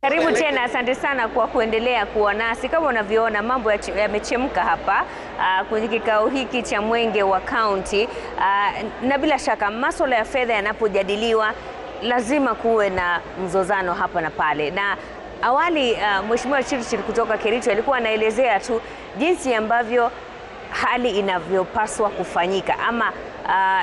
Karibu tena, asante sana kwa kuendelea kuwa nasi. Kama unavyoona mambo yamechemka hapa kwenye kikao hiki cha Mwenge wa County, na bila shaka masuala ya fedha yanapojadiliwa lazima kuwe na mzozano hapa na pale. Na awali Mheshimiwa Chirchir kutoka Kericho alikuwa anaelezea tu jinsi ambavyo hali inavyopaswa kufanyika, ama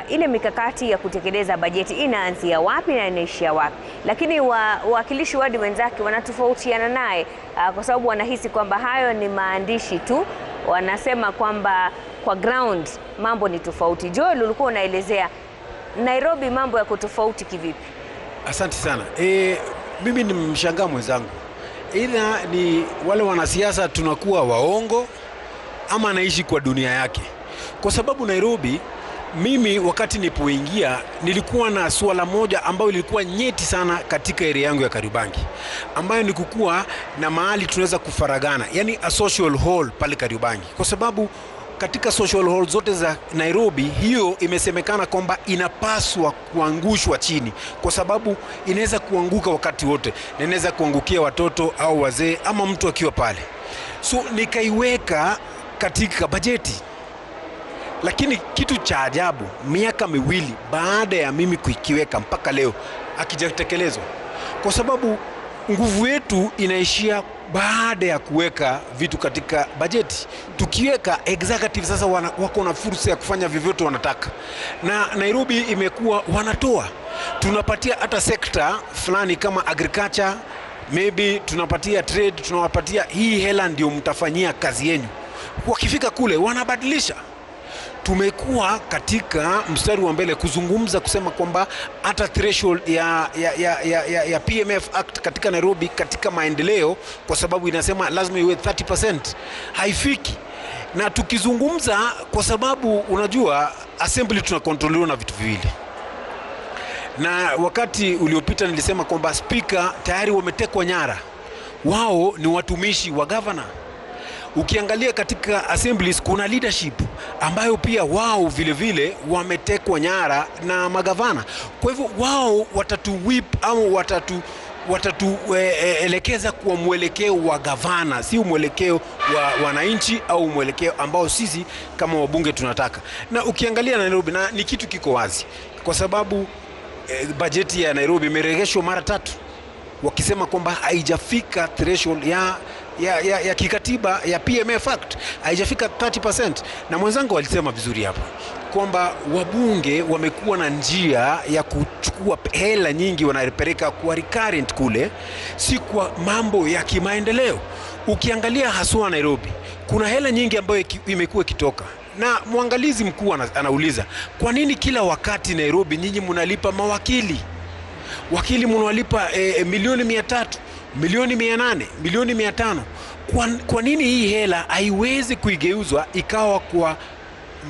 ile mikakati ya kutekeleza bajeti inaanzia wapi na inaishia wapi. Lakini wawakilishi wadi wenzake wanatofautiana naye kwa sababu wanahisi kwamba hayo ni maandishi tu. Wanasema kwamba kwa ground mambo ni tofauti. Joel, ulikuwa unaelezea Nairobi mambo yako tofauti kivipi? Asante sana. Mimi ni mshangaa mwenzangu. Ila ni wale wanasiasa tunakuwa waongo ama anaishi kwa dunia yake. Kwa sababu Nairobi, mimi wakati nilipoingia nilikuwa na swala moja ambayo ilikuwa nyeti sana katika area yangu ya Kariobangi, ambayo ni kukuwa na mahali tunaweza kufaragana, yani a social hall pale Kariobangi. Kwa sababu katika social hall zote za Nairobi, hiyo imesemekana kwamba inapaswa kuangushwa chini, kwa sababu inaweza kuanguka wakati wote, na inaweza kuangukia watoto au wazee ama mtu akiwa pale. So nikaiweka katika bajeti. Lakini kitu cha ajabu, miaka miwili baada ya mimi kuikiweka mpaka leo hakijatekelezwa, kwa sababu nguvu yetu inaishia baada ya kuweka vitu katika bajeti. Tukiweka executive sasa wako na fursa ya kufanya vyovyote wanataka, na Nairobi imekuwa wanatoa, tunapatia hata sekta fulani kama agriculture, maybe tunapatia trade, tunawapatia hii hela ndio mtafanyia kazi yenu. Wakifika kule wanabadilisha. Tumekuwa katika mstari wa mbele kuzungumza kusema kwamba hata threshold ya PMF Act katika Nairobi katika maendeleo, kwa sababu inasema lazima iwe 30%, haifiki. Na tukizungumza, kwa sababu unajua assembly tunakontroliwa na vitu viwili. Na wakati uliopita nilisema kwamba speaker tayari wametekwa nyara. Wao ni watumishi wa governor. Ukiangalia katika assemblies kuna leadership ambayo pia wao vile vile wametekwa na magavana. Kwa hivyo wao watatuwhip au watatuelekeza kwa mwelekeo wa gavana, si mwelekeo wa wananchi au mwelekeo ambao sisi kama wabunge tunataka. Na ukiangalia Nairobi, na ni kitu kiko wazi, kwa sababu bajeti ya Nairobi imerejeshwa mara 3 wakisema kwamba haijafika threshold ya kikatiba ya PMF Act, haijafika 30%. Na mwenzangu alisema vizuri hapa kwamba wabunge wamekuwa na njia ya kuchukua hela nyingi wanapeleka kwa recurrent kule, si kwa mambo ya kimaendeleo. Ukiangalia haswa Nairobi, kuna hela nyingi ambayo imekuwa ikitoka, na mwangalizi mkuu anauliza, kwa nini kila wakati Nairobi nyinyi mnalipa mawakili? Wakili mnawalipa milioni 300, milioni 800, milioni 500. Kwa nini hii hela haiwezi kuigeuzwa ikawa kwa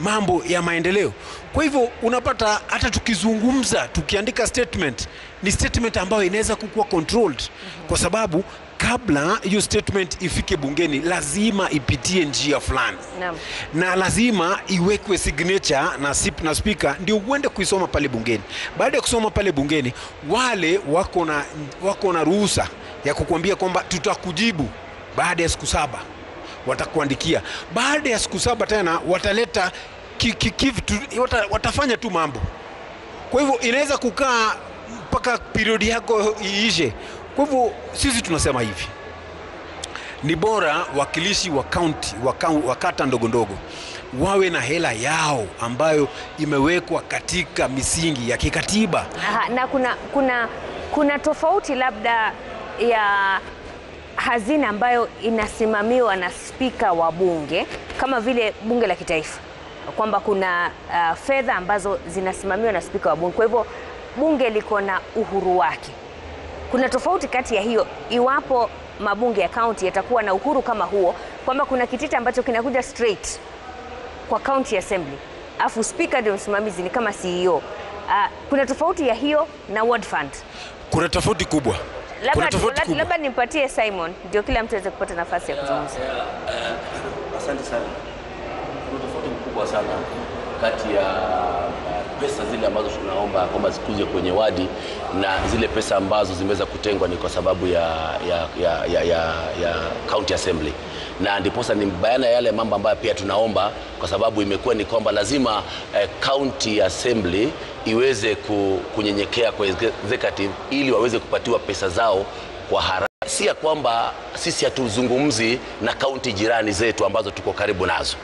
mambo ya maendeleo? Kwa hivyo unapata hata tukizungumza, tukiandika statement, ni statement ambayo inaweza kukuwa controlled, kwa sababu kabla hiyo statement ifike bungeni lazima ipitie njia fulani. Na lazima iwekwe signature na speaker ndio uende kuisoma pale bungeni. Baada ya kusoma pale bungeni, wale wako na ruhusa ya kukuambia kwamba tutakujibu baada ya siku 7. Watakuandikia baada ya siku 7 tena wataleta watafanya tu mambo. Kwa hivyo inaweza kukaa mpaka periodi yako iishe. Kwa hivyo sisi tunasema hivi, ni bora wakilishi wa county wa kata ndogo ndogo wawe na hela yao ambayo imewekwa katika misingi ya kikatiba. Na kuna tofauti labda ya hazina ambayo inasimamiwa na spika wa bunge, kama vile bunge la kitaifa, kwamba kuna fedha ambazo zinasimamiwa na spika wa bunge. Kwa hivyo bunge liko na uhuru wake. Kuna tofauti kati ya hiyo, iwapo mabunge ya county yatakuwa na uhuru kama huo, kwamba kuna kitita ambacho kinakuja straight kwa county assembly, afu speaker ndio msimamizi, ni kama CEO. Kuna tofauti ya hiyo na ward fund. Kuna tofauti kubwa. Labda nimpatie Simon ndio kila mtu aweze kupata nafasi ya kuzungumza. Asante sana. Kuna tofauti kubwa sana kati ya pesa zile ambazo tunaomba kwamba zikuje kwenye wadi na zile pesa ambazo zimeweza kutengwa ni kwa sababu ya county assembly, na ndiposa ni bayana yale mambo ambayo pia tunaomba, kwa sababu imekuwa ni kwamba lazima county assembly iweze kunyenyekea kwa executive ili waweze kupatiwa pesa zao kwa haraka. Si ya kwamba sisi hatuzungumzi na kaunti jirani zetu ambazo tuko karibu nazo.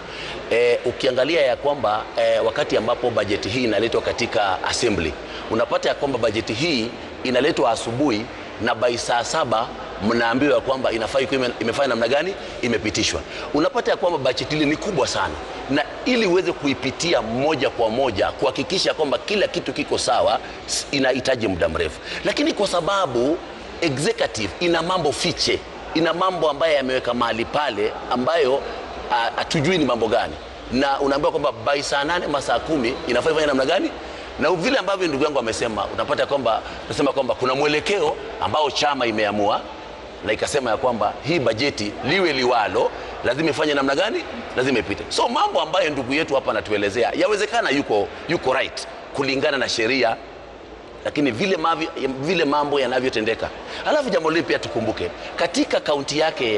Ukiangalia ya kwamba wakati ambapo bajeti hii inaletwa katika assembly, unapata ya kwamba bajeti hii inaletwa asubuhi na by saa 7 mnaambiwa kwamba inafaa imefanya namna gani, imepitishwa. Unapata ya kwamba bajeti hili ni kubwa sana, na ili uweze kuipitia moja kwa moja kuhakikisha kwamba kila kitu kiko sawa inahitaji muda mrefu. Lakini kwa sababu executive ina mambo fiche, ina mambo ambayo yameweka mahali pale ambayo hatujui ni mambo gani, na unaambiwa kwamba by saa 8 masaa 10 inafaa ifanye namna gani. Na vile ambavyo ndugu yangu amesema, unapata kwamba tunasema kwamba kuna mwelekeo ambao chama imeamua na ikasema ya kwamba hii bajeti liwe liwalo lazima ifanye namna gani, lazima ipite. So mambo ambayo ndugu yetu hapa anatuelezea yawezekana yuko right kulingana na sheria, lakini vile mambo yanavyotendeka. Alafu jambo lile pia tukumbuke, katika kaunti yake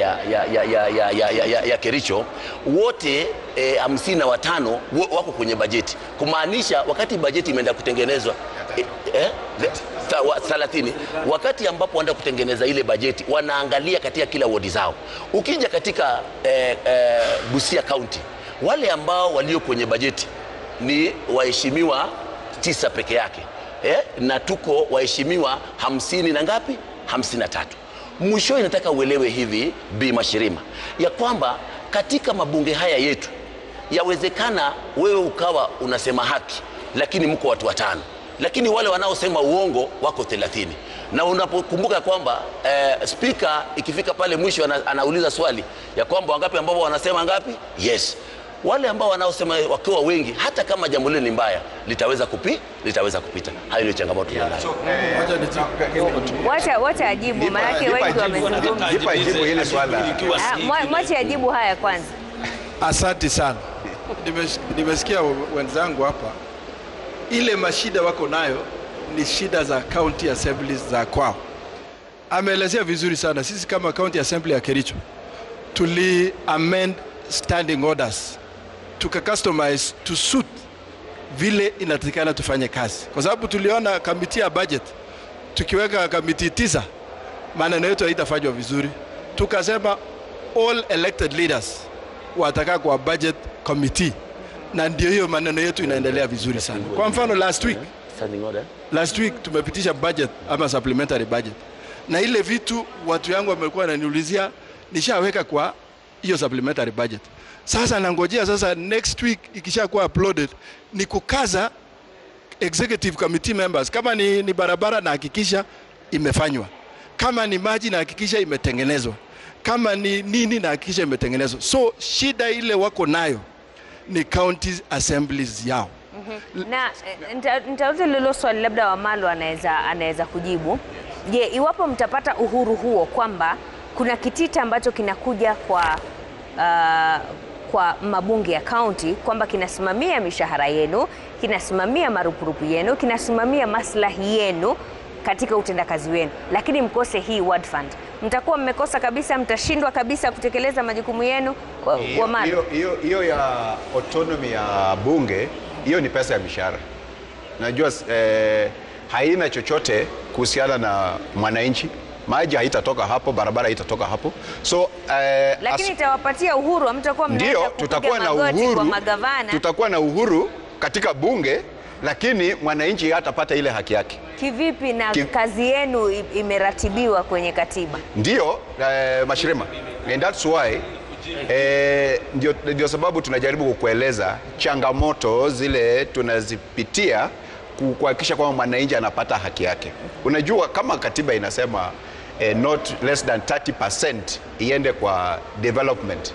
ya Kericho wote 55 wako kwenye bajeti, kumaanisha wakati bajeti imeenda kutengenezwa 30, wakati ambapo wanaenda kutengeneza ile bajeti wanaangalia katika kila wodi zao. Ukija katika Busia County, wale ambao walio kwenye bajeti ni waheshimiwa 9 peke yake. Na tuko waheshimiwa 50 na ngapi? 53. Mwisho inataka uelewe hivi Bi Mashirima, ya kwamba katika mabunge haya yetu yawezekana wewe ukawa unasema haki, lakini mko watu 5, lakini wale wanaosema uongo wako 30. Na unapokumbuka kwamba speaker ikifika pale mwisho anauliza swali ya kwamba wangapi ambao wanasema ngapi? Yes. Wale ambao wanaosema wakiwa wengi, hata kama jambo lile ni mbaya, litaweza kupita. Hayo ni changamoto tunayo. Wacha ajibu, maana wengi wamezungumza. Jipa jibu ile swala. Mwache ajibu haya kwanza. Asante sana. Nimesikia wenzangu hapa, ile mashida wako nayo ni shida za county assemblies za kwao. Ameelezea vizuri sana. Sisi kama county assembly ya Kericho tuli amend standing orders tuka-customize to suit vile inatakikana tufanye kazi, kwa sababu tuliona kamiti ya budget tukiweka kamiti 9 maneno yetu haitafanywa vizuri. Tukasema all elected leaders watakaa kwa budget committee, na ndio hiyo maneno yetu inaendelea vizuri sana. Kwa mfano last week tumepitisha budget ama supplementary budget, na ile vitu watu yangu wamekuwa wananiulizia nishaweka kwa hiyo supplementary budget. Sasa nangojea sasa next week ikishakuwa uploaded ni kukaza executive committee members, kama ni barabara na hakikisha imefanywa, kama ni maji na hakikisha imetengenezwa, kama ni nini na hakikisha imetengenezwa. So shida ile wako nayo ni county assemblies yao. Na nitauliza lilo swali, labda Wamalo anaweza kujibu. Je, iwapo mtapata uhuru huo kwamba kuna kitita ambacho kinakuja kwa mabunge ya county kwamba kinasimamia mishahara yenu, kinasimamia marupurupu yenu, kinasimamia maslahi yenu katika utendakazi wenu, lakini mkose hii ward fund, mtakuwa mmekosa kabisa, mtashindwa kabisa kutekeleza majukumu yenu. Hiyo ya autonomy ya bunge, hiyo ni pesa ya mishahara. Najua haina chochote kuhusiana na mwananchi. Maji haitatoka hapo, barabara haitatoka hapo. So lakini itawapatia uhuru, mtakuwa mnaanza kupiga magoti kwa magavana. Tutakuwa na uhuru katika bunge, lakini mwananchi hatapata ile haki yake. Kivipi? Na kazi yenu imeratibiwa kwenye katiba. Ndio Mashirima, and that's why ndio sababu tunajaribu kukueleza changamoto zile tunazipitia kuhakikisha kwamba mwananchi anapata haki yake. Unajua kama katiba inasema not less than 30% iende kwa development.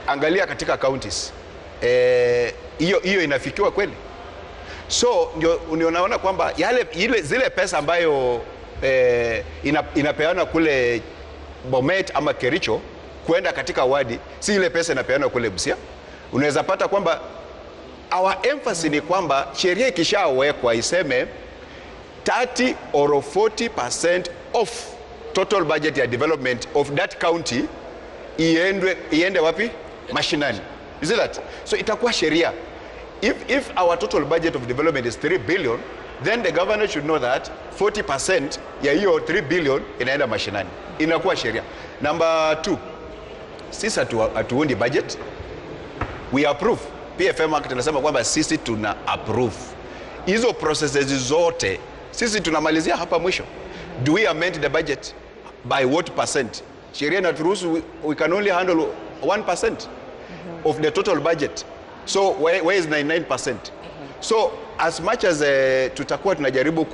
Angalia katika counties, hiyo inafikiwa kweli? So ndio unaona kwamba zile pesa ambayo inapeana kule Bomet ama Kericho kwenda katika wadi, si ile pesa inapeana kule Busia. Unaweza pata kwamba our emphasis ni kwamba sheria ikishawekwa iseme 30 or 40% of total budget ya development of that county iende wapi? Mashinani. You see that? So itakuwa sheria. If our total budget of development is 3 billion, then the governor should know that 40% ya hiyo 3 billion inaenda mashinani. Inakuwa sheria. Number 2, sisi hatuundi budget. We approve. PFM Act inasema kwamba sisi tuna approve. Hizo processes zote sisi tunamalizia hapa mwisho. Do we amend the budget by what percent? Sheria inaturuhusu we can only handle 1% of the total budget. So where is 99%? So as much as tutakuwa tunajaribu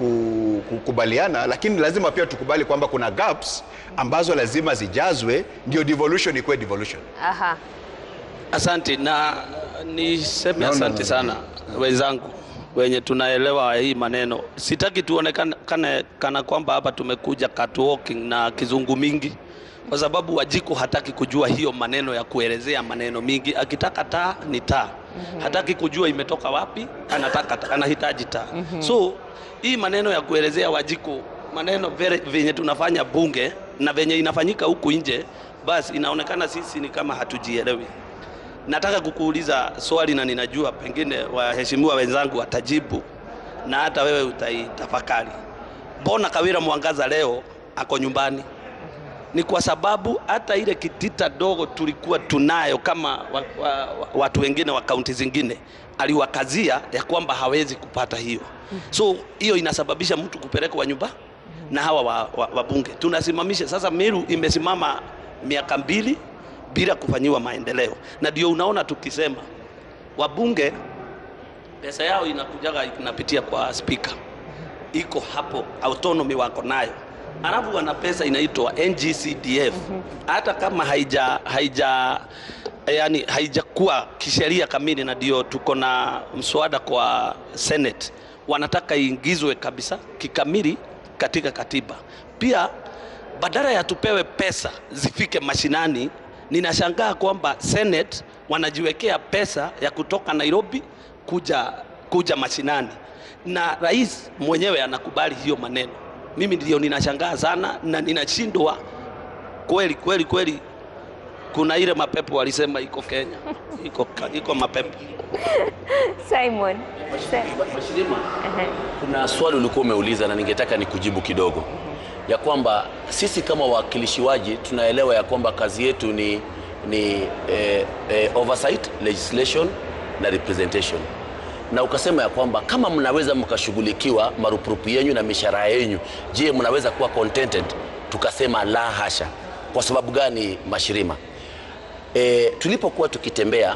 kukubaliana, lakini lazima pia tukubali kwamba kuna gaps ambazo lazima zijazwe ndio devolution ikuwe devolution. Aha. Asante, na niseme asante sana wenzangu wenye tunaelewa hii maneno. Sitaki tuonekane kana kwamba hapa tumekuja catwalking na kizungu mingi, kwa sababu Wajiko hataki kujua hiyo maneno ya kuelezea maneno mingi. Akitaka taa ni taa, hataki kujua imetoka wapi, anahitaji taa. So hii maneno ya kuelezea Wajiko, maneno venye tunafanya bunge na venye inafanyika huku nje, basi inaonekana sisi ni kama hatujielewi. Nataka kukuuliza swali na ninajua pengine waheshimiwa wenzangu watajibu na hata wewe utaitafakari. Mbona Kawira Mwangaza leo ako nyumbani? Ni kwa sababu hata ile kitita dogo tulikuwa tunayo kama watu wengine wa kaunti zingine aliwakazia ya kwamba hawezi kupata hiyo. So hiyo inasababisha mtu kupelekwa nyumba na hawa wabunge. Tunasimamisha sasa, Meru imesimama miaka 2 bila kufanyiwa maendeleo. Na ndio unaona tukisema wabunge pesa yao inapitia kwa speaker. Iko hapo, autonomy wako nayo. Alafu wana pesa inaitwa NGCDF. Hata kama haijakuwa kisheria kamili, na ndio tuko na mswada kwa Senate. Wanataka iingizwe kabisa kikamili katika katiba. Pia badala ya tupewe pesa zifike mashinani, ninashangaa kwamba Senate wanajiwekea pesa ya kutoka Nairobi kuja mashinani, na rais mwenyewe anakubali hiyo maneno. Mimi ndio ninashangaa sana na ninashindwa kweli. Kuna ile mapepo walisema iko Kenya. Iko mapepo. Simon. Mashirima, kuna swali ulikuwa umeuliza na ningetaka nikujibu kidogo. Ya kwamba sisi kama wakilishwaji tunaelewa ya kwamba kazi yetu ni oversight, legislation na representation. Na ukasema ya kwamba kama mnaweza mkashughulikiwa marupurupu yenu na mishahara yenu, je, mnaweza kuwa contented? Tukasema la hasha. Kwa sababu gani, Mashirima? Tulipokuwa tukitembea,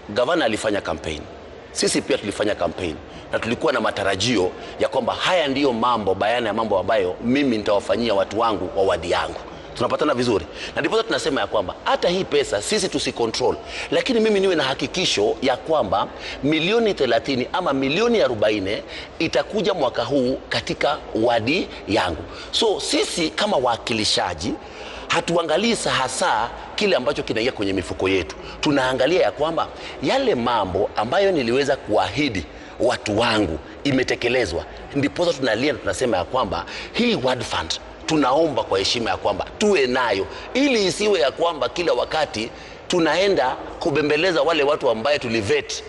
gavana alifanya campaign. Sisi pia tulifanya campaign. Na tulikuwa na matarajio ya kwamba haya ndiyo mambo bayana ya mambo ambayo mimi nitawafanyia watu wangu wa wadi yangu. Tunapatana vizuri. Na ndipo tunasema ya kwamba hata hii pesa sisi tusicontrol, lakini mimi niwe na hakikisho ya kwamba milioni 30 ama milioni 40 itakuja mwaka huu katika wadi yangu. So sisi kama wakilishaji hatuangalii hasa kile ambacho kinaingia kwenye mifuko yetu. Tunaangalia ya kwamba yale mambo ambayo niliweza kuahidi watu wangu imetekelezwa. Ndipo tunalia na tunasema ya kwamba hii ward fund tunaomba kwa heshima ya kwamba tuwe nayo, ili isiwe ya kwamba kila wakati tunaenda kubembeleza wale watu ambaye tulivet,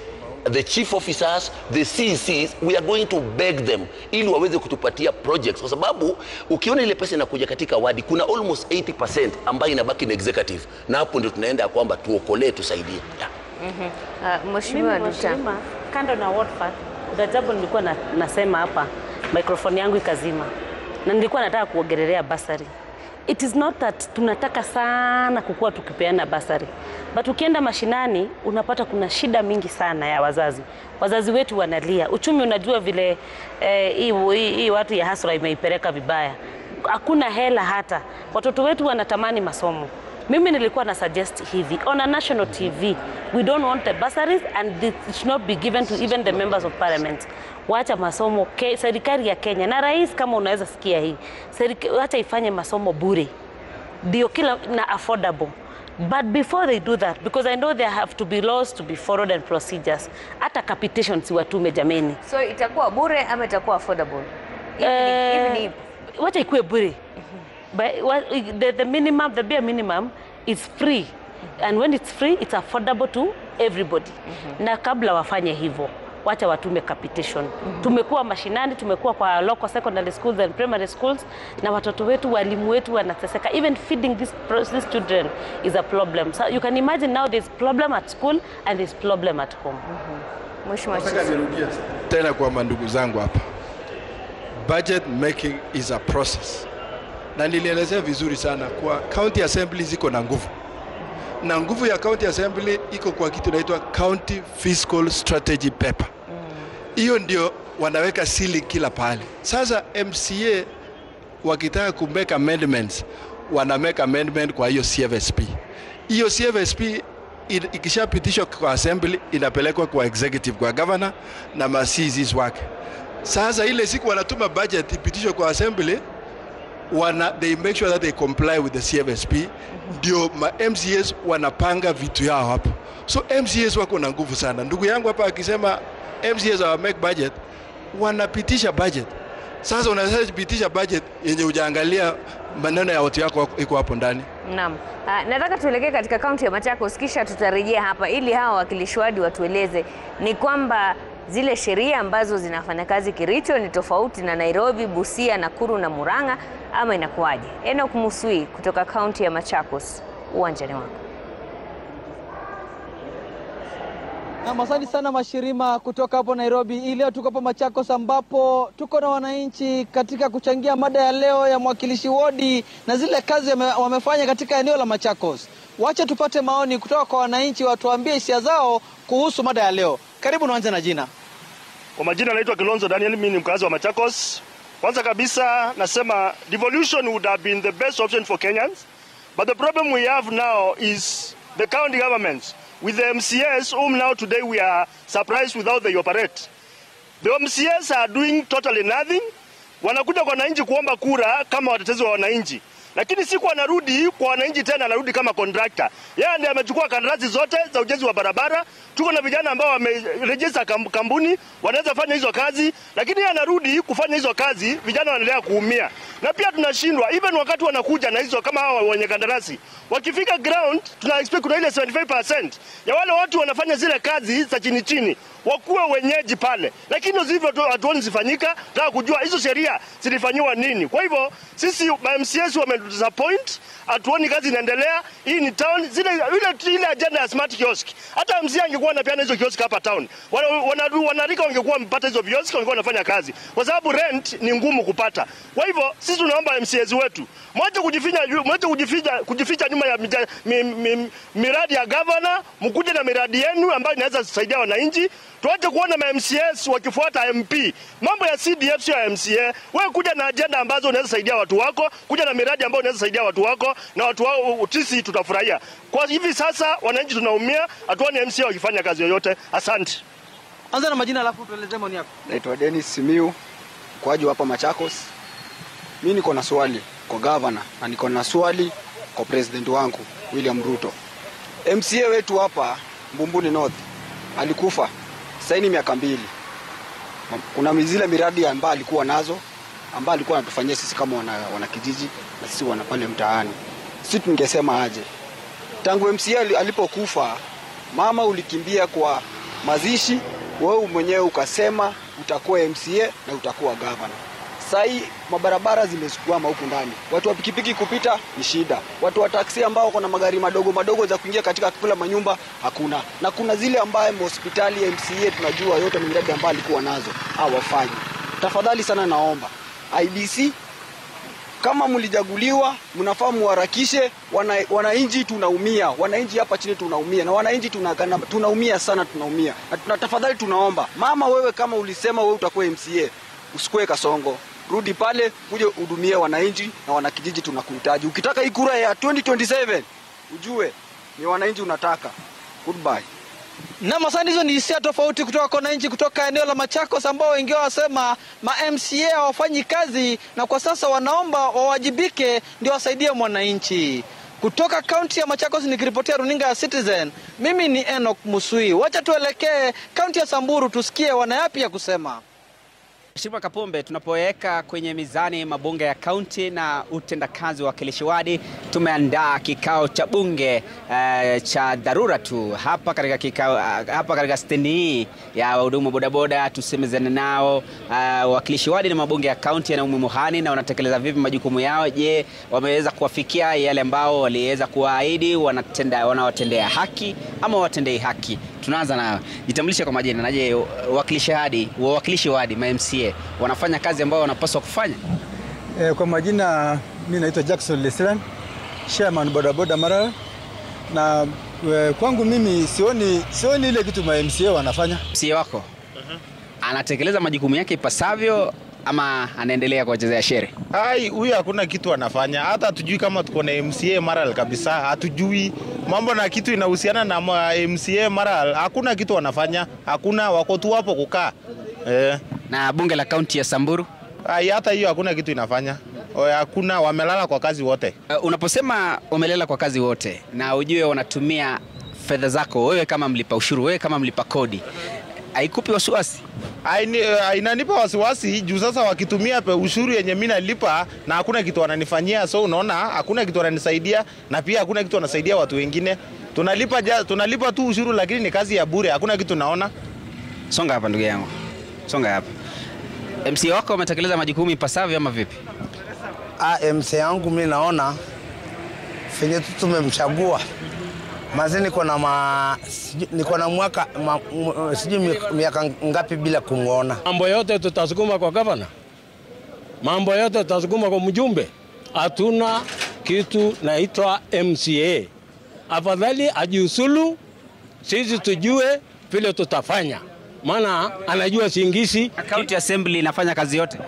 the chief officers, the CCs. We are going to beg them ili waweze kutupatia projects, kwa sababu ukiona ile pesa inakuja katika wadi, kuna almost 80% ambayo inabaki na executive, na hapo ndio tunaenda kwamba tuokolee, tusaidie. Mheshimiwa Duta, kando na ward fund, kuna jambo nilikuwa nasema hapa, microphone yangu ikazima, na nilikuwa nataka kuongelelea basari. It is not that tunataka sana kukua tukipeana basari, but ukienda mashinani unapata kuna shida mingi sana ya wazazi. Wazazi wetu wanalia. Uchumi unajua vile hii watu ya hasra imeipeleka vibaya. Hakuna hela, hata watoto wetu wanatamani masomo. Mimi nilikuwa na suggest hivi, on a national TV, we don't want the bursaries and it should not be given to even the members of parliament. Wacha masomo, serikali ya Kenya na rais, kama unaweza sikia hii, wacha ifanye masomo bure, ndio kila na affordable. But before they do that, because I know there have to be laws to be followed and procedures, hata capitation si watume jameni. So itakuwa bure ama itakuwa affordable? Wacha ikuwe bure. But the minimum, the bare minimum is free. And when it's free, it's affordable to everybody. Na kabla wafanye hivyo, wacha watume capitation. Tumekuwa mashinani, tumekuwa kwa local secondary schools and primary schools, na watoto wetu, walimu wetu wanateseka. Even feeding these children is a problem. So you can imagine now there's problem at school and there's problem at home. Tena kwa mandugu zangu hapa, budget making is a process. Na nilielezea vizuri sana kwa county assembly ziko na nguvu. Na nguvu ya county assembly iko kwa kitu inaitwa county fiscal strategy paper. Hiyo ndio wanaweka sili kila pale. Sasa MCA wakitaka kumeka amendments, wana make amendment kwa hiyo CFSP. Hiyo CFSP ikishapitishwa kwa assembly inapelekwa kwa executive, kwa governor na ma-CCs wake. Sasa ile siku wanatuma budget ipitishwe kwa assembly, they make sure that they comply with the CFSP. Ndio ma MCAs wanapanga vitu yao hapo. So MCAs wako na nguvu sana. Ndugu yangu hapa akisema MCAs wa make budget, wanapitisha budget. Sasa unaweza kupitisha budget yenye hujaangalia maneno ya watu yako iko hapo ndani. Naam. Nataka tuelekee katika kaunti ya Machakos, kisha tutarejea hapa ili hawa wakilishi wadi watueleze ni kwamba zile sheria ambazo zinafanya kazi Kericho ni tofauti na Nairobi, Busia, Nakuru na Murang'a ama inakuwaje? Enoch Musui kutoka kaunti ya Machakos, uwanjani wako. Na asante sana Mashirima kutoka hapo Nairobi. Leo tuko hapa Machakos ambapo tuko na wananchi katika kuchangia mada ya leo ya mwakilishi wodi na zile kazi wamefanya katika eneo la Machakos. Wacha tupate maoni kutoka kwa wananchi, watuambie hisia zao kuhusu mada ya leo. Karibu, naanza na jina. Kwa majina naitwa Kilonzo Daniel, mimi ni mkazi wa Machakos. Kwanza kabisa nasema devolution would have been the best option for Kenyans, but the problem we have now is the county governments with the MCAs whom now today we are surprised with how they operate. The MCAs are doing totally nothing. Wanakuja kwa wananchi kuomba kura kama watetezi wa wananchi, lakini siku anarudi kwa wananchi tena anarudi kama contractor. Yeye ndiye amechukua kandarasi zote za ujenzi wa barabara. Tuko na vijana ambao wameregister kampuni wanaweza fanya hizo kazi, lakini yeye anarudi kufanya hizo kazi, vijana wanaendelea kuumia. Na pia tunashindwa even wakati wanakuja na hizo kama hawa wenye kandarasi, wakifika ground tuna expect kuna ile 75% ya wale watu wanafanya zile kazi za chini chini wakuwe wenyeji pale, lakini hivyo hatuoni zifanyika. Tunataka kujua hizo sheria zilifanywa nini. Kwa hivyo sisi MCAs wamedisappoint, hatuoni kazi inaendelea. Hii ni town, ile agenda ya smart kiosk. Hata MCA angekuwa anapeana hizo kiosk hapa town, wanarika wangekuwa mpata hizo kiosk, wangekuwa wanafanya kazi, kwa sababu rent ni ngumu kupata. Kwa hivyo sisi tunaomba MCAs wetu mwache kujificha nyuma ya miradi ya governor, mkuje na miradi yenu ambayo inaweza kusaidia wananchi. Tuache kuona MCAs wakifuata MP. Mambo ya CDF sio ya MCA. Wewe kuja na agenda ambazo unaweza saidia watu wako, kuja na miradi ambayo unaweza saidia watu wako, na watu wao sisi tutafurahia. Kwa hivi sasa wananchi tunaumia, hatuoni MCA wakifanya kazi yoyote. Asante. Anza na majina alafu tueleze maoni yako. Naitwa Dennis Simiu, mkaaji hapa Machakos. Mimi niko na swali kwa governor na niko na swali kwa president wangu William Ruto. MCA wetu hapa Mbumbuni North alikufa sasa ni miaka 2. Kuna zile miradi ambayo alikuwa nazo ambayo alikuwa anatufanyia sisi kama wana kijiji na sisi wana pale mtaani. Sisi tungesema aje? Tangu MCA alipokufa, mama ulikimbia kwa mazishi, wewe mwenyewe ukasema utakuwa MCA na utakuwa governor. Sai mabarabara zimesukwama huku ndani. Watu wa pikipiki kupita ni shida. Watu wa taksi ambao wako na magari madogo za kuingia katika kila manyumba hakuna. Na kuna zile ambaye hospitali ya MCA tunajua yote ni miradi ambayo alikuwa nazo hawafanyi. Tafadhali sana naomba IBC, kama mlijaguliwa mnafaa muharakishe. Wananchi tunaumia, wananchi hapa chini tunaumia, na wananchi tunaumia sana, tunaumia. Na tafadhali tunaomba mama, wewe kama ulisema wewe utakuwa MCA, usikue Kasongo, rudi pale uje hudumie wananchi na wanakijiji tunakuhitaji. Ukitaka hii kura ya 2027 ujue ni wananchi unataka. Goodbye. Na masani hizo ni hisia tofauti kutoka kwa wananchi kutoka eneo la Machakos ambao wengine wasema ma MCA hawafanyi kazi na kwa sasa wanaomba wawajibike ndio wasaidie mwananchi. Kutoka kaunti ya Machakos nikiripotia runinga ya Citizen, mimi ni Enoch Musui. Wacha tuelekee kaunti ya Samburu tusikie wana yapi ya kusema. Mheshimiwa Kapombe, tunapoweka kwenye mizani mabunge ya kaunti na utendakazi wa wakilishi wadi, tumeandaa kikao cha bunge cha dharura tu hapa katika kikao hapa katika stendi hii ya wahudumu bodaboda. Tusemezane nao wakilishi wadi na mabunge ya kaunti yana umuhimu gani na wanatekeleza vipi majukumu yao. Je, wameweza kuwafikia yale ambao waliweza kuahidi, wanawatendea haki ama watendei haki? Tunaanza na jitambulishe kwa majina. Na je, wawakilishi wadi MCA wanafanya kazi ambayo wanapaswa kufanya? Kwa majina mimi naitwa Jackson Leslan, chairman bodaboda Maralal, na kwangu mimi sioni ile kitu MCA wanafanya. MCA wako anatekeleza majukumu yake ipasavyo ama anaendelea kuwachezea shere? Huyu hakuna kitu anafanya. Hata hatujui kama tuko na MCA Maralal kabisa. Hatujui mambo na kitu inahusiana na MCA Maralal. Hakuna kitu wanafanya. Hakuna, wako tu hapo kukaa. Na bunge la kaunti ya Samburu? Hata hiyo hakuna kitu inafanya. Hakuna, wamelala kwa kazi wote. Unaposema wamelala kwa kazi wote na ujue wanatumia fedha zako, wewe kama mlipa ushuru, wewe kama mlipa kodi, haikupi wasiwasi? Inanipa wasiwasi juu sasa wakitumia ushuru yenye mimi nalipa na hakuna kitu wananifanyia. So unaona, hakuna kitu wananisaidia na pia hakuna kitu wanasaidia watu wengine. Tunalipa tu ushuru lakini ni kazi ya bure, hakuna kitu naona. Songa hapa ndugu yangu. Songa hapa. MCA wako wametekeleza majukumu ipasavyo ama vipi? MCA yangu mimi naona fenye tu tumemchagua. Mazeni niko na mwaka sijui miaka ngapi bila kumuona. Mambo yote tutasukuma kwa gavana. Mambo yote tutasukuma kwa mjumbe. Hatuna kitu naitwa MCA. Afadhali ajiusulu, sisi tujue vile tutafanya. Maana anajua singisi. County Assembly inafanya kazi yote.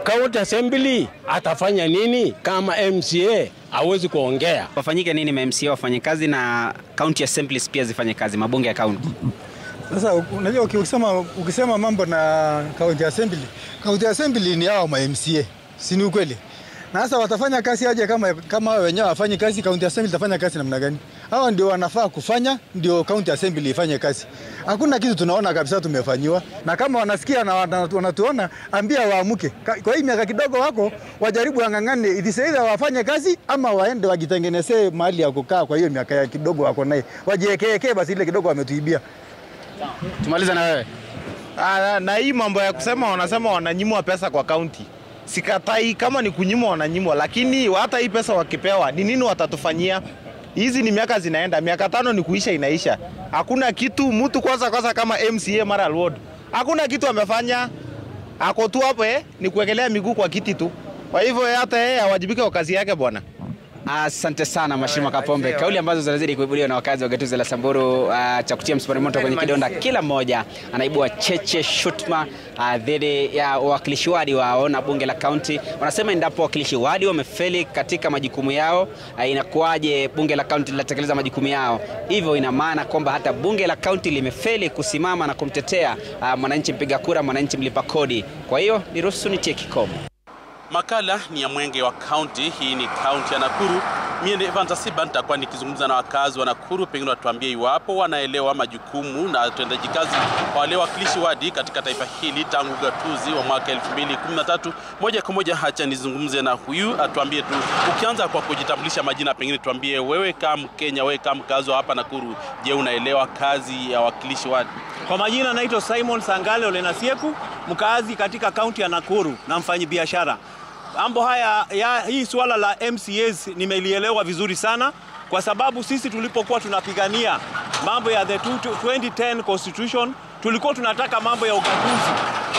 County Assembly atafanya nini kama MCA hawezi kuongea? Wafanyike nini MCA wafanye kazi na County Assemblies pia zifanye kazi, mabunge ya county? Sasa unajua ukisema mambo na County Assembly ni hao MCA. Si ni ukweli? Na sasa watafanya kazi aje kama wenyewe wafanye kazi? County Assembly itafanya kazi namna gani? Hao ndio wanafaa kufanya, ndio County Assembly ifanye kazi. Hakuna kitu tunaona kabisa tumefanyiwa. Na kama wanasikia na wanatuona, ambia waamuke. Kwa hii miaka kidogo wako wajaribu angangane, either wafanye kazi ama waende wajitengenezee mahali ya kukaa kwa hiyo miaka ya kidogo wako naye. Wajiekee basi ile kidogo wametuibia. Tumaliza na wewe. Na hii mambo ya kusema wanasema wananyimwa pesa kwa county. Sikatai kama ni kunyimwa wananyimwa, lakini hata hii pesa wakipewa ni nini watatufanyia? Hizi ni miaka zinaenda, miaka 5 ni kuisha inaisha. Hakuna kitu mtu kwanza kama MCA Maralal Ward. Hakuna kitu amefanya. Ako tu hapo ni kuwekelea miguu kwa kiti tu. Kwa hivyo hata yeye awajibike kwa kazi yake bwana. Asante sana Mheshimiwa Kapombe. Kauli ambazo zinazidi kuibuliwa na wakazi wa gatuzi la Samburu cha kutia msumari moto kwenye kidonda. Kila mmoja anaibua cheche shutma dhidi ya wawakilishi wadi wao na bunge la kaunti. Wanasema endapo wawakilishi wadi wamefeli katika majukumu yao, inakuwaje bunge la kaunti linatekeleza majukumu yao? Hivyo ina maana kwamba hata bunge la kaunti limefeli kusimama na kumtetea mwananchi mpiga kura, mwananchi mlipa kodi. Kwa hiyo niruhusu nitie kikomo. Makala ni ya Mwenge wa County. Hii ni kaunti ya Nakuru. Mimi ni Evans Asiba, nitakuwa nikizungumza na wakazi wa Nakuru, pengine watuambie iwapo wanaelewa majukumu na utendaji kazi wa wale wakilishi wadi katika taifa hili tangu gatuzi wa mwaka 2013. Moja kwa moja hacha nizungumze na huyu atuambie tu, ukianza kwa kujitambulisha majina, pengine tuambie wewe kama Mkenya, wewe kama mkazi hapa Nakuru, je, unaelewa kazi ya wakilishi wadi? Kwa majina naitwa Simon Sangale Olenasieku, mkazi katika kaunti ya Nakuru na mfanyabiashara. Mambo haya hii swala la MCAs nimelielewa vizuri sana, kwa sababu sisi tulipokuwa tunapigania mambo ya the 2010 constitution tulikuwa tunataka mambo ya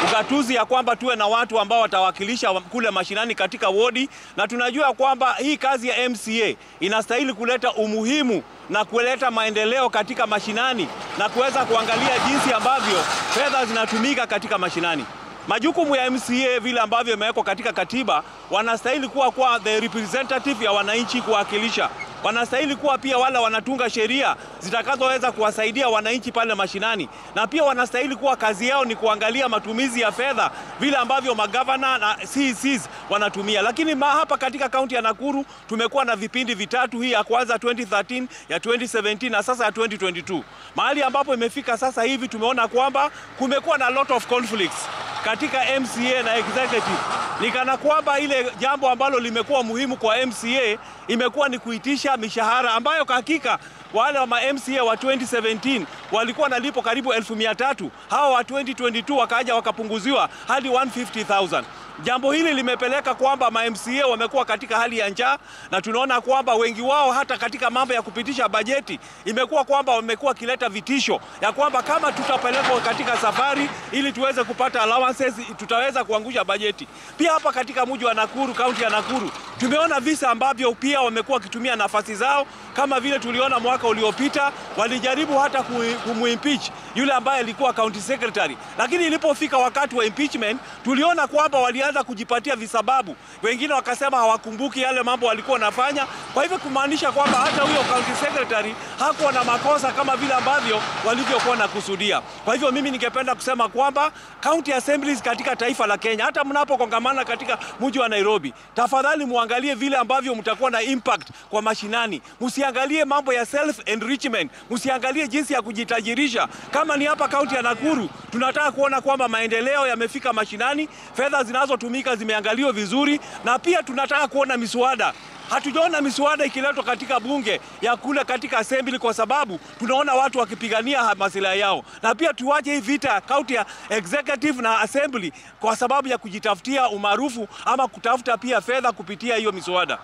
ugatuzi ya kwamba tuwe na watu ambao watawakilisha kule mashinani katika wodi, na tunajua kwamba hii kazi ya MCA inastahili kuleta umuhimu na kuleta maendeleo katika mashinani na kuweza kuangalia jinsi ambavyo fedha zinatumika katika mashinani. Majukumu ya MCA vile ambavyo imewekwa katika katiba, wanastahili kuwa the representative ya wananchi, kuwakilisha wanastahili kuwa pia wale wanatunga sheria zitakazoweza kuwasaidia wananchi pale mashinani, na pia wanastahili kuwa kazi yao ni kuangalia matumizi ya fedha vile ambavyo magavana na CECs wanatumia. Lakini hapa katika kaunti ya Nakuru tumekuwa na vipindi vitatu, hii ya kwanza 2013, ya 2017 na sasa ya 2022. Mahali ambapo imefika sasa hivi tumeona kwamba kumekuwa na lot of conflicts katika MCA na executive. Ni kana kwamba ile jambo ambalo limekuwa muhimu kwa MCA imekuwa ni kuitisha mishahara ambayo kwa hakika wale wa MCA wa 2017 walikuwa nalipo karibu 1,300. Hawa wa 2022 wakaja wakapunguziwa hadi 150,000. Jambo hili limepeleka kwamba MCA wamekuwa katika hali ya njaa, na tunaona kwamba wengi wao hata katika mambo ya kupitisha bajeti imekuwa kwamba wamekuwa kileta vitisho ya kwamba kama tutapelekwa katika safari ili tuweze kupata allowances tutaweza kuangusha bajeti. Pia hapa katika mji wa Nakuru, kaunti ya Nakuru, tumeona visa ambavyo pia wamekuwa wakitumia nafasi zao, kama vile tuliona mwaka uliopita walijaribu hata kumuimpeach yule ambaye alikuwa county secretary, lakini ilipofika wakati wa impeachment tuliona kwamba walianza kujipatia visababu. Wengine wakasema hawakumbuki yale mambo walikuwa wanafanya. Kwa hivyo kumaanisha kwamba hata huyo county secretary hakuwa na makosa kama vile ambavyo walivyokuwa nakusudia. Kwa hivyo mimi ningependa kusema kwamba county assemblies katika taifa la Kenya, hata mnapokongamana katika mji wa Nairobi, tafadhali muangalie vile ambavyo mtakuwa na impact kwa mashinani. Msiangalie mambo ya self enrichment, msiangalie jinsi ya kujitajirisha. Kama ni hapa kaunti ya Nakuru, tunataka kuona kwamba maendeleo yamefika mashinani, fedha zinazotumika zimeangaliwa vizuri, na pia tunataka kuona miswada. Hatujaona miswada ikiletwa katika bunge ya kule katika assembly, kwa sababu tunaona watu wakipigania maslahi yao. Na pia tuache hii vita county ya executive na assembly kwa sababu ya kujitafutia umaarufu ama kutafuta pia fedha kupitia hiyo miswada.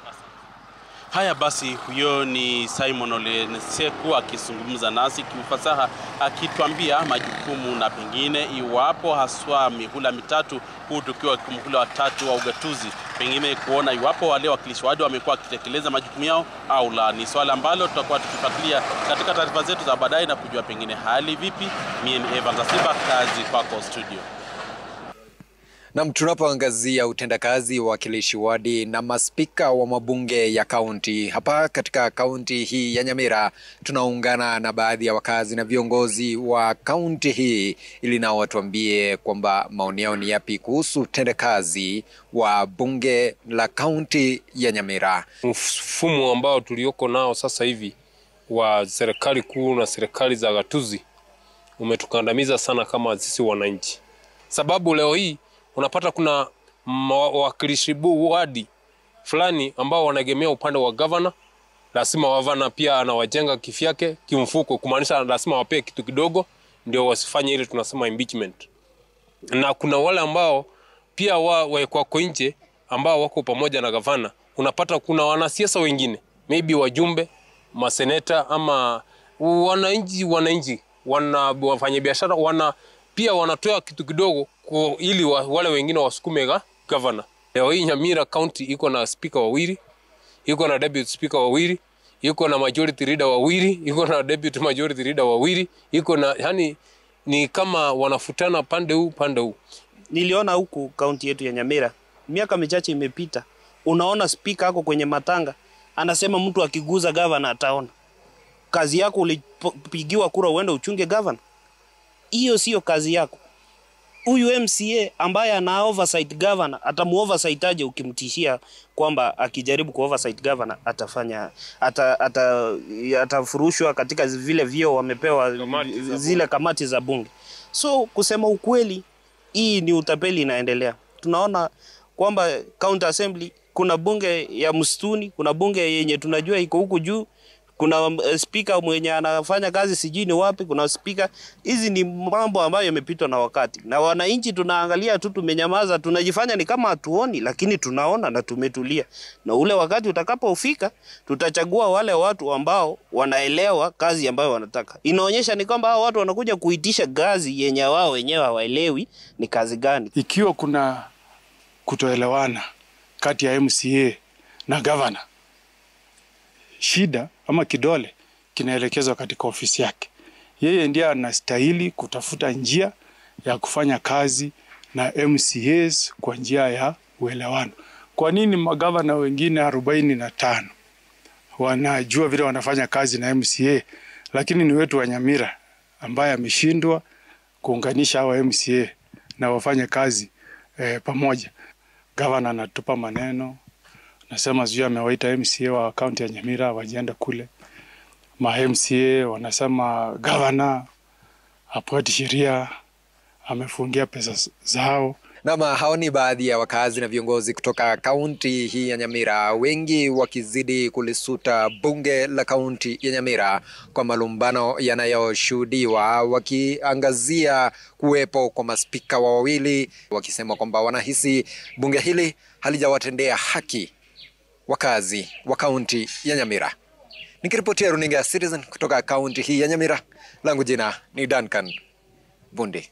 Haya basi, huyo ni Simon Ole Nseku akizungumza nasi kiufasaha, akituambia majukumu na pengine iwapo haswa mihula mitatu, huu tukiwa mhula wa tatu wa ugatuzi, pengine kuona iwapo wale wakilishi wadi wamekuwa wakitekeleza majukumu yao au la. Ni swala ambalo tutakuwa tukifuatilia katika taarifa zetu za baadaye na kujua pengine hali vipi. Mimi ni Evan Zasiba, kazi kwako studio. Na tunapoangazia utendakazi wa wakilishi wadi na maspika wa mabunge ya kaunti hapa katika kaunti hii ya Nyamira, tunaungana na baadhi ya wakazi na viongozi wa kaunti hii ili nao watuambie kwamba maoni yao ni yapi kuhusu utendakazi wa bunge la kaunti ya Nyamira. Mfumo ambao tulioko nao sasa hivi wa serikali kuu na serikali za gatuzi umetukandamiza sana kama sisi wananchi, sababu leo hii unapata kuna wakilishi wadi fulani ambao wanaegemea upande wa governor. Lazima gavana pia anawajenga kifyake kimfuko, kumaanisha lazima wapee kitu kidogo ndio wasifanye ile tunasema impeachment. Na kuna wale ambao pia wako nje ambao wako pamoja na gavana. Unapata kuna wanasiasa wengine, maybe wajumbe, maseneta ama wananchi wanafanya biashara, pia wanatoa kitu kidogo ili wale wengine wasukume governor. Leo hii Nyamira County iko na speaker wawili, iko na deputy speaker wawili, iko na majority leader wawili, iko na deputy majority leader wawili, iko na yani ni kama wanafutana pande huu pande huu. Niliona huku kaunti yetu ya Nyamira miaka michache imepita, unaona speaker ako kwenye matanga anasema mtu akiguza governor ataona. Kazi yako ulipigiwa kura uende uchunge governor? Hiyo sio kazi yako. Huyu MCA ambaye ana oversight governor atamuoversight aje ukimtishia kwamba akijaribu kuoversight governor atafurushwa katika vile vio wamepewa zile kamati za bunge. So kusema ukweli, hii ni utapeli inaendelea. Tunaona kwamba county assembly kuna bunge ya msituni, kuna bunge yenye tunajua iko huku juu, kuna speaker mwenye anafanya kazi sijui ni wapi, kuna speaker. Hizi ni mambo ambayo yamepitwa na wakati. Na wananchi tunaangalia tu, tumenyamaza, tunajifanya ni kama hatuoni, lakini tunaona na tumetulia. Na ule wakati utakapofika, tutachagua wale watu ambao wanaelewa kazi ambayo wanataka. Inaonyesha ni kwamba hao watu wanakuja kuitisha kazi yenye wao wenyewe hawaelewi ni kazi gani. Ikiwa kuna kutoelewana kati ya MCA na governor, shida ama kidole kinaelekezwa katika ofisi yake. Yeye ndiye anastahili kutafuta njia ya kufanya kazi na MCAs kwa njia ya uelewano. Kwa nini magavana wengine 45 wanajua vile wanafanya kazi na MCA, lakini ni wetu wa Nyamira ambaye ameshindwa kuunganisha hawa MCA na wafanye kazi pamoja. Gavana anatupa maneno, nasema sijui amewaita MCA wa kaunti ya Nyamira wajienda kule. Ma MCA wanasema gavana hafuati sheria, amefungia pesa zao. Nama hao ni baadhi ya wakazi na viongozi kutoka kaunti hii ya Nyamira, wengi wakizidi kulisuta bunge la kaunti ya Nyamira kwa malumbano yanayoshuhudiwa, wakiangazia kuwepo kwa maspika wawili, wakisema kwamba wanahisi bunge hili halijawatendea haki wakazi wa kaunti ya Nyamira. Nikiripotia runinga ya Citizen kutoka kaunti hii ya Nyamira, langu jina ni Duncan Bundi.